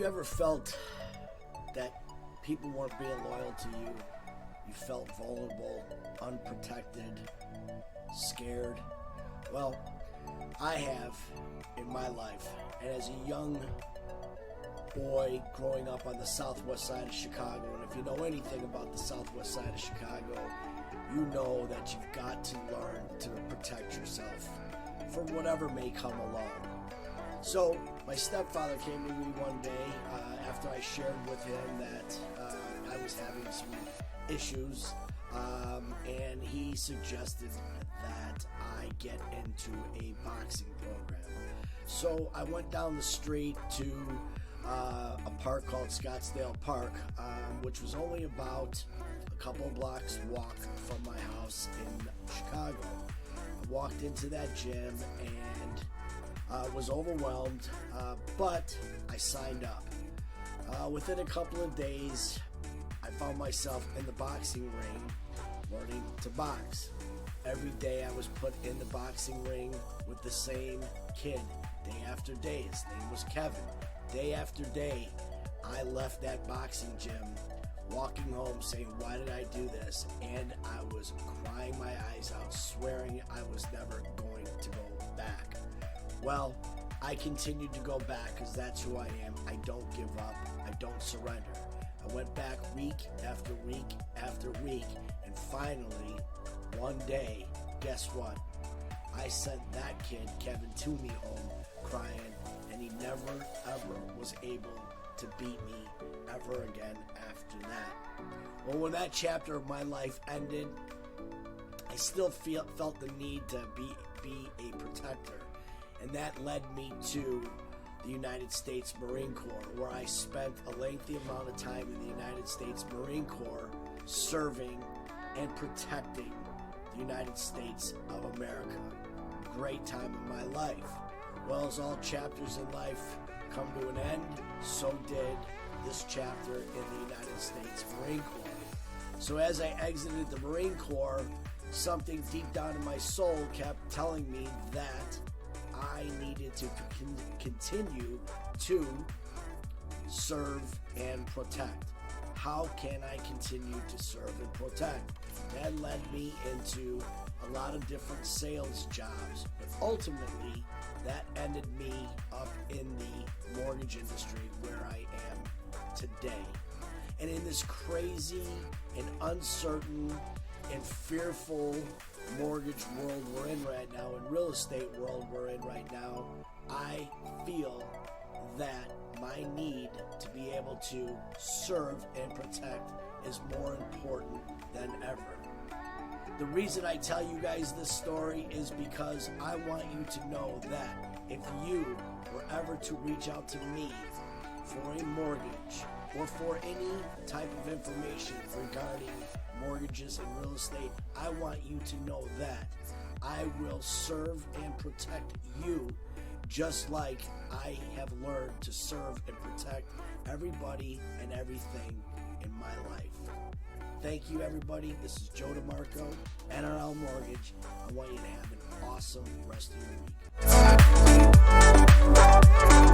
you ever felt that people weren't being loyal to you? You felt vulnerable, unprotected, scared? Well, I have in my life, and as a young boy growing up on the southwest side of Chicago, and if you know anything about the southwest side of Chicago, you know that you've got to learn to protect yourself for whatever may come along. So my stepfather came to me one day after I shared with him that I was having some issues, and he suggested that I get into a boxing program. So I went down the street to a park called Scottsdale Park, which was only about a couple blocks walk from my house in Chicago. I walked into that gym and was overwhelmed, but I signed up. Within a couple of days, I found myself in the boxing ring learning to box. Every day I was put in the boxing ring with the same kid, day after day. His name was Kevin. Day after day, I left that boxing gym walking home saying, why did I do this? And I was crying my eyes out, swearing I was never going to go back. Well, I continued to go back because that's who I am. I don't give up. I don't surrender. I went back week after week after week, and finally, one day, guess what? I sent that kid, Kevin, to me home crying, and he never, ever was able to beat me ever again after that. Well, when that chapter of my life ended, I still felt the need to be a protector, and that led me to the United States Marine Corps, where I spent a lengthy amount of time in the United States Marine Corps serving and protecting the United States of America. Great time of my life. Well, as all chapters in life come to an end, so did this chapter in the United States Marine Corps. So as I exited the Marine Corps, something deep down in my soul kept telling me that I needed to continue to serve and protect. How can I continue to serve and protect? That led me into a lot of different sales jobs, but ultimately that ended me up in the mortgage industry where I am today. And in this crazy and uncertain and fearful mortgage world we're in right now, and real estate world we're in right now, I feel that my need to be able to serve and protect is more important than ever. The reason I tell you guys this story is because I want you to know that if you were ever to reach out to me for a mortgage or for any type of information regarding mortgages and real estate, I want you to know that I will serve and protect you just like I have learned to serve and protect everybody and everything in my life. Thank you, everybody. This is Joe DeMarco, NRL Mortgage. I want you to have an awesome rest of your week.